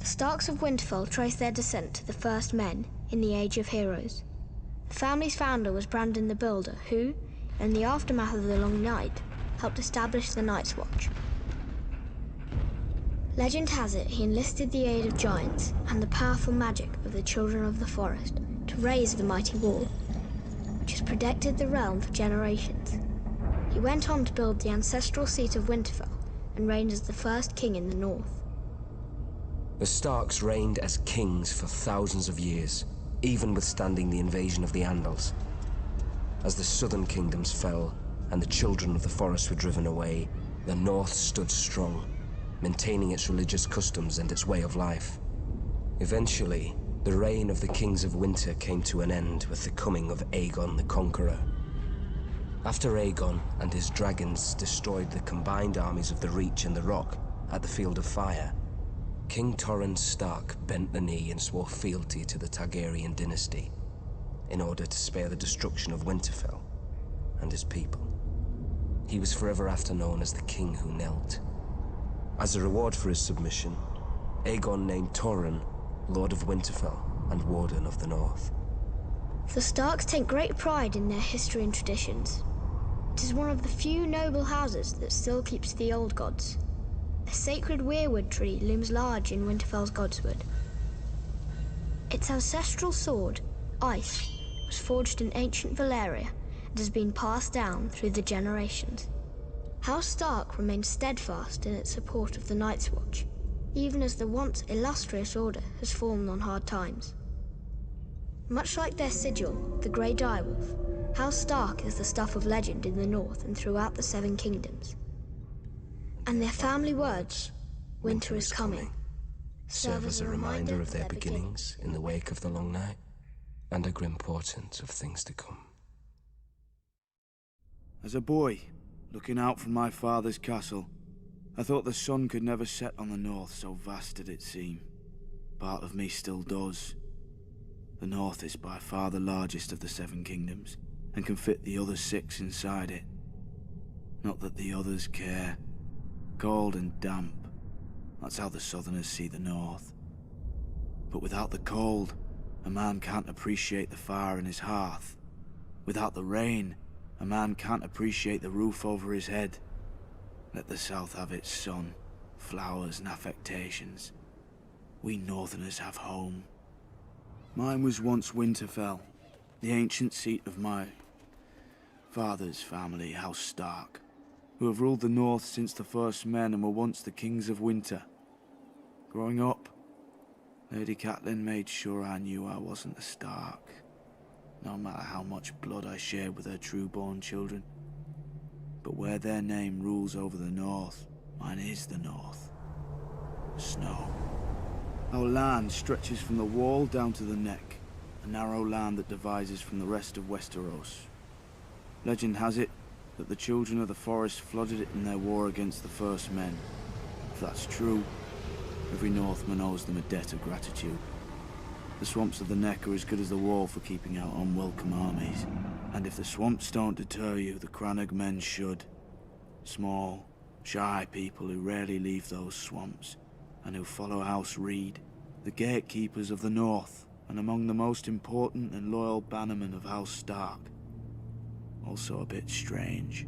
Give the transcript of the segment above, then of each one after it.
Starks of Winterfell trace their descent to the first men in the Age of Heroes. The family's founder was Brandon the Builder, who, in the aftermath of the Long Night, helped establish the Night's Watch. Legend has it he enlisted the aid of giants and the powerful magic of the Children of the Forest to raise the mighty wall, which has protected the realm for generations. He went on to build the ancestral seat of Winterfell and reigned as the first king in the north. The Starks reigned as kings for thousands of years, even withstanding the invasion of the Andals. As the southern kingdoms fell and the Children of the Forest were driven away, the north stood strong, maintaining its religious customs and its way of life. Eventually, the reign of the Kings of Winter came to an end with the coming of Aegon the Conqueror. After Aegon and his dragons destroyed the combined armies of the Reach and the Rock at the Field of Fire, King Torrhen Stark bent the knee and swore fealty to the Targaryen dynasty in order to spare the destruction of Winterfell and his people. He was forever after known as the King Who Knelt. As a reward for his submission, Aegon named Torrhen Lord of Winterfell and Warden of the North. The Starks take great pride in their history and traditions. It is one of the few noble houses that still keeps the old gods. A sacred weirwood tree looms large in Winterfell's Godswood. Its ancestral sword, Ice, was forged in ancient Valyria and has been passed down through the generations. House Stark remains steadfast in its support of the Night's Watch, even as the once illustrious order has fallen on hard times. Much like their sigil, the Grey Direwolf, House Stark is the stuff of legend in the north and throughout the Seven Kingdoms. And their family words, "Winter is coming," serve as a reminder of their beginnings in the wake of the Long Night, and a grim portent of things to come. As a boy, looking out from my father's castle, I thought the sun could never set on the north, so vast did it seem. Part of me still does. The north is by far the largest of the Seven Kingdoms, and can fit the other 6 inside it. Not that the others care. Cold and damp, that's how the Southerners see the north. But without the cold, a man can't appreciate the fire in his hearth. Without the rain, a man can't appreciate the roof over his head. Let the South have its sun, flowers and affectations. We Northerners have home. Mine was once Winterfell, the ancient seat of my father's family, House Stark, who have ruled the North since the first men and were once the Kings of Winter. Growing up, Lady Catelyn made sure I knew I wasn't a Stark, no matter how much blood I shared with her true-born children. But where their name rules over the North, mine is the North. Snow. Our land stretches from the wall down to the neck, a narrow land that divides us from the rest of Westeros. Legend has it that the Children of the Forest flooded it in their war against the First Men. If that's true, every Northman owes them a debt of gratitude. The swamps of the Neck are as good as the wall for keeping out unwelcome armies. And if the swamps don't deter you, the Crannog men should. Small, shy people who rarely leave those swamps, and who follow House Reed, the gatekeepers of the North, and among the most important and loyal bannermen of House Stark. Also a bit strange.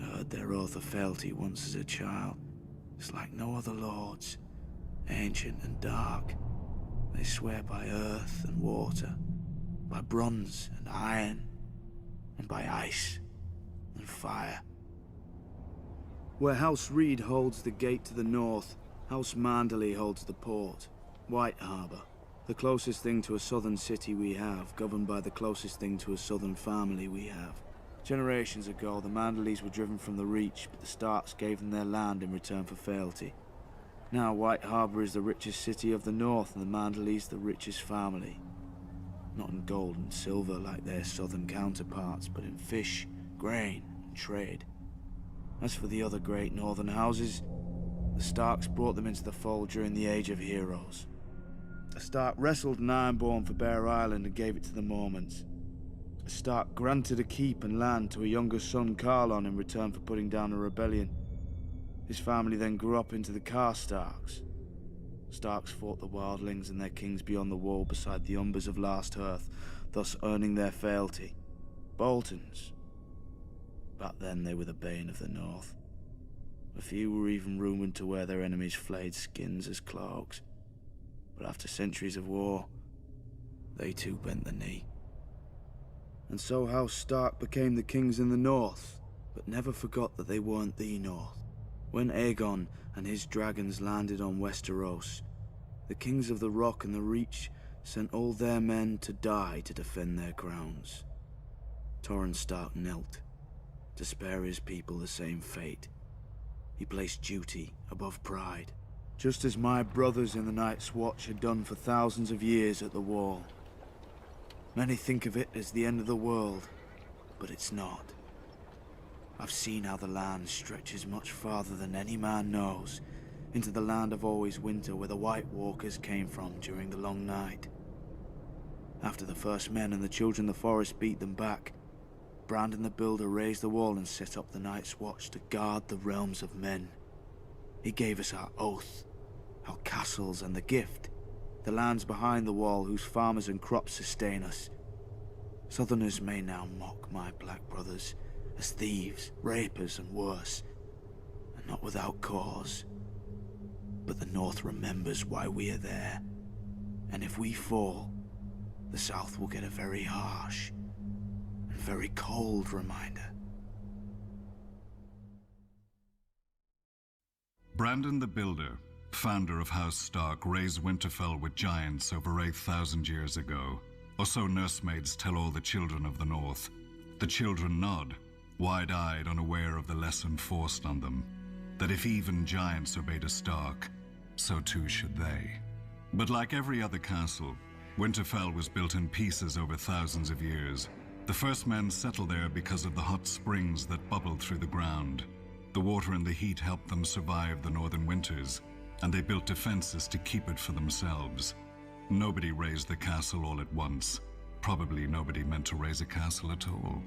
I heard their oath of fealty once as a child. It's like no other lords, ancient and dark. They swear by earth and water, by bronze and iron, and by ice and fire. Where House Reed holds the gate to the north, House Manderley holds the port, White Harbour, the closest thing to a southern city we have, governed by the closest thing to a southern family we have. Generations ago, the Manderleys were driven from the Reach, but the Starks gave them their land in return for fealty. Now White Harbour is the richest city of the north, and the Manderleys the richest family. Not in gold and silver like their southern counterparts, but in fish, grain, and trade. As for the other great northern houses, the Starks brought them into the fold during the Age of Heroes. A Stark wrestled an Ironborn for Bear Island and gave it to the Mormonts. A Stark granted a keep and land to a younger son, Carlon, in return for putting down a rebellion. His family then grew up into the Karstarks. Starks fought the wildlings and their kings beyond the wall beside the Umbers of Last Hearth, thus earning their fealty. Boltons. Back then they were the bane of the North. A few were even rumoured to wear their enemies' flayed skins as cloaks. But after centuries of war, they too bent the knee. And so House Stark became the kings in the North, but never forgot that they weren't the North. When Aegon and his dragons landed on Westeros, the kings of the Rock and the Reach sent all their men to die to defend their crowns. Torrhen Stark knelt, to spare his people the same fate. He placed duty above pride, just as my brothers in the Night's Watch had done for thousands of years at the Wall. Many think of it as the end of the world, but it's not. I've seen how the land stretches much farther than any man knows, into the land of always winter where the White Walkers came from during the long night. After the first men and the children of the forest beat them back, Brandon the Builder raised the wall and set up the Night's Watch to guard the realms of men. He gave us our oath, our castles and the gift, the lands behind the wall whose farmers and crops sustain us. Southerners may now mock my black brothers as thieves, rapers and worse, and not without cause. But the North remembers why we are there, and if we fall, the South will get a very harsh and very cold reminder. Brandon the Builder, founder of House Stark, raised Winterfell with giants over 8,000 years ago, or so nursemaids tell all the children of the North. The children nod, wide-eyed, unaware of the lesson forced on them, that if even giants obeyed a Stark, so too should they. But like every other castle, Winterfell was built in pieces over thousands of years. The first men settled there because of the hot springs that bubbled through the ground. The water and the heat helped them survive the northern winters, and they built defenses to keep it for themselves. Nobody raised the castle all at once. Probably nobody meant to raise a castle at all.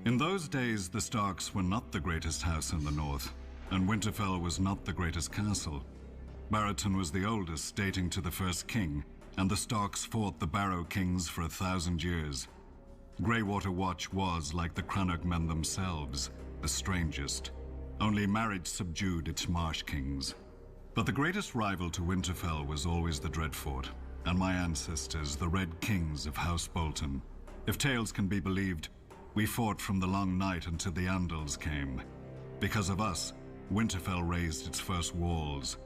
In those days, the Starks were not the greatest house in the north, and Winterfell was not the greatest castle. Barristan was the oldest, dating to the first king, and the Starks fought the Barrow Kings for 1,000 years. Greywater Watch was, like the Crannog men themselves, the strangest. Only marriage subdued its marsh kings. But the greatest rival to Winterfell was always the Dreadfort, and my ancestors, the Red Kings of House Bolton. If tales can be believed, we fought from the long night until the Andals came. Because of us, Winterfell raised its first walls.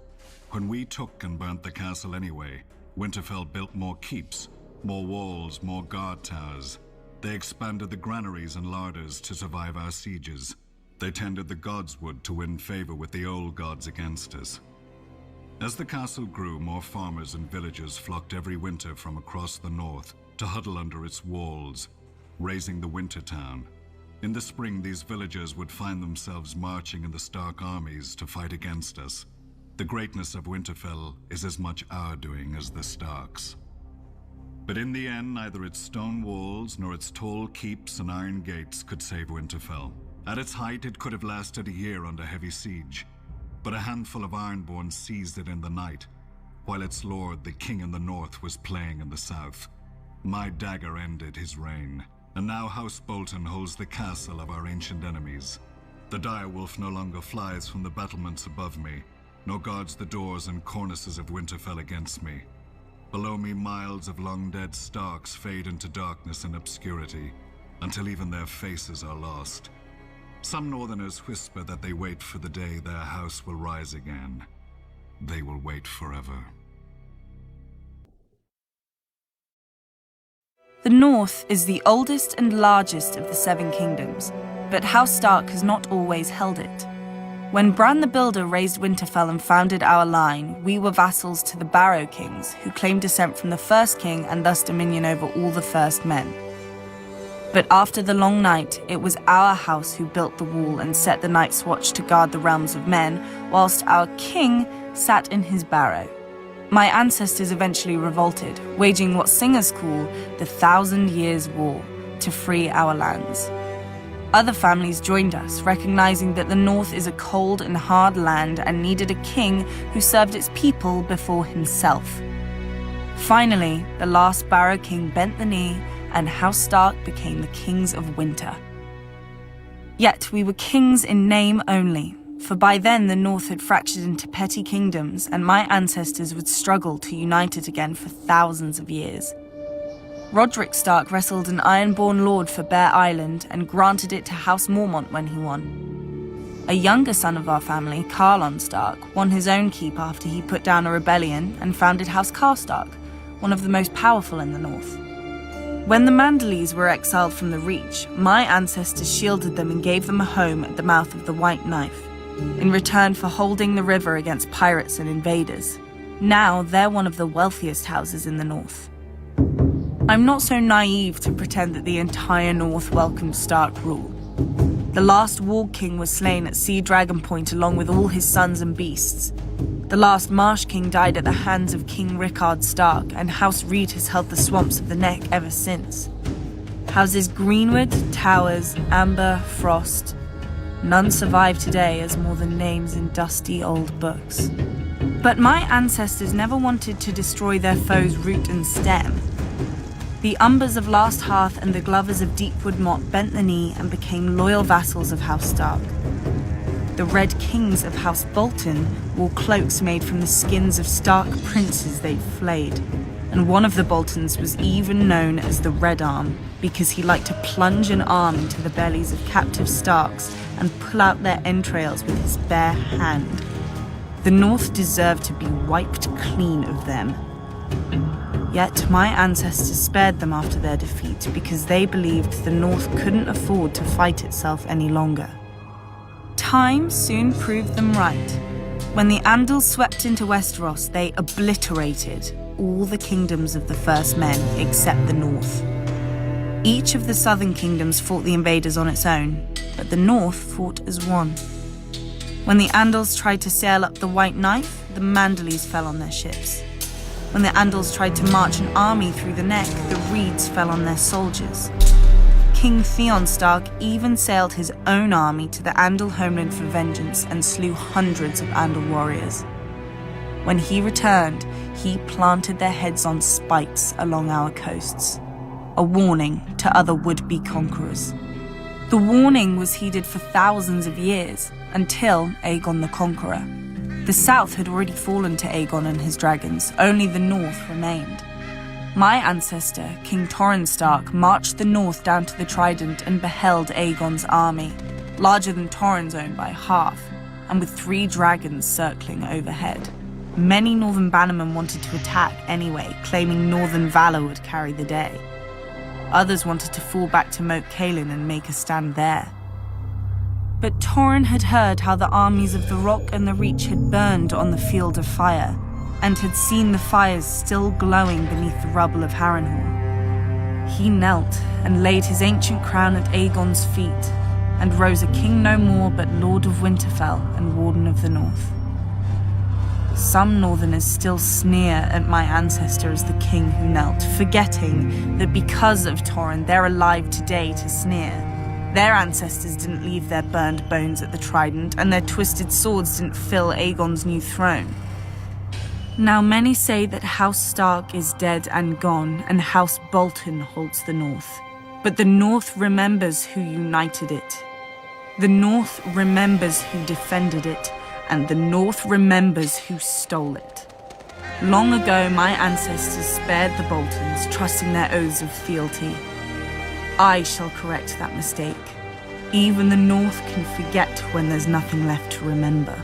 When we took and burnt the castle anyway, Winterfell built more keeps, more walls, more guard towers. They expanded the granaries and larders to survive our sieges. They tended the godswood to win favor with the old gods against us. As the castle grew, more farmers and villagers flocked every winter from across the north to huddle under its walls, raising the winter town. In the spring, these villagers would find themselves marching in the Stark armies to fight against us. The greatness of Winterfell is as much our doing as the Starks. But in the end, neither its stone walls nor its tall keeps and iron gates could save Winterfell. At its height, it could have lasted a year under heavy siege, but a handful of Ironborn seized it in the night, while its lord, the king in the north, was playing in the south. My dagger ended his reign, and now House Bolton holds the castle of our ancient enemies. The direwolf no longer flies from the battlements above me, nor guards the doors and cornices of Winterfell against me. Below me, miles of long-dead Starks fade into darkness and obscurity, until even their faces are lost. Some Northerners whisper that they wait for the day their house will rise again. They will wait forever. The North is the oldest and largest of the Seven Kingdoms, but House Stark has not always held it. When Bran the Builder raised Winterfell and founded our line, we were vassals to the Barrow Kings, who claimed descent from the first king and thus dominion over all the first men. But after the long night, it was our house who built the wall and set the Night's Watch to guard the realms of men, whilst our king sat in his barrow. My ancestors eventually revolted, waging what singers call the 1,000 Years' War, to free our lands. Other families joined us, recognizing that the North is a cold and hard land and needed a king who served its people before himself. Finally, the last Barrow king bent the knee, and House Stark became the kings of winter. Yet we were kings in name only, for by then the North had fractured into petty kingdoms, and my ancestors would struggle to unite it again for thousands of years. Roderick Stark wrestled an Ironborn lord for Bear Island and granted it to House Mormont when he won. A younger son of our family, Carlon Stark, won his own keep after he put down a rebellion and founded House Karstark, one of the most powerful in the North. When the Manderleys were exiled from the Reach, my ancestors shielded them and gave them a home at the mouth of the White Knife, in return for holding the river against pirates and invaders. Now they're one of the wealthiest houses in the North. I'm not so naive to pretend that the entire North welcomed Stark rule. The last Warg King was slain at Sea Dragon Point along with all his sons and beasts. The last Marsh King died at the hands of King Rickard Stark, and House Reed has held the swamps of the Neck ever since. Houses Greenwood, Towers, Amber, Frost. None survive today as more than names in dusty old books. But my ancestors never wanted to destroy their foes' root and stem. The Umbers of Last Hearth and the Glovers of Deepwood Motte bent the knee and became loyal vassals of House Stark. The Red Kings of House Bolton wore cloaks made from the skins of Stark princes they'd flayed, and one of the Boltons was even known as the Red Arm because he liked to plunge an arm into the bellies of captive Starks and pull out their entrails with his bare hand. The North deserved to be wiped clean of them. Yet my ancestors spared them after their defeat because they believed the North couldn't afford to fight itself any longer. Time soon proved them right. When the Andals swept into Westeros, they obliterated all the kingdoms of the First Men except the North. Each of the southern kingdoms fought the invaders on its own, but the North fought as one. When the Andals tried to sail up the White Knife, the Manderleys fell on their ships. When the Andals tried to march an army through the Neck, the Reeds fell on their soldiers. King Theon Stark even sailed his own army to the Andal homeland for vengeance and slew hundreds of Andal warriors. When he returned, he planted their heads on spikes along our coasts, a warning to other would-be conquerors. The warning was heeded for thousands of years, until Aegon the Conqueror. The south had already fallen to Aegon and his dragons, only the north remained. My ancestor, King Torrhen Stark, marched the north down to the Trident and beheld Aegon's army, larger than Torrhen's own by half, and with 3 dragons circling overhead. Many Northern Bannermen wanted to attack anyway, claiming Northern valor would carry the day. Others wanted to fall back to Moat Cailin and make a stand there. But Torrhen had heard how the armies of the Rock and the Reach had burned on the Field of Fire, and had seen the fires still glowing beneath the rubble of Harrenhal. He knelt and laid his ancient crown at Aegon's feet, and rose a king no more but Lord of Winterfell and Warden of the North. Some Northerners still sneer at my ancestor as the king who knelt, forgetting that because of Torrhen they're alive today to sneer. Their ancestors didn't leave their burned bones at the Trident, and their twisted swords didn't fill Aegon's new throne. Now many say that House Stark is dead and gone, and House Bolton holds the North. But the North remembers who united it. The North remembers who defended it, and the North remembers who stole it. Long ago, my ancestors spared the Boltons, trusting their oaths of fealty. I shall correct that mistake. Even the North can forget when there's nothing left to remember.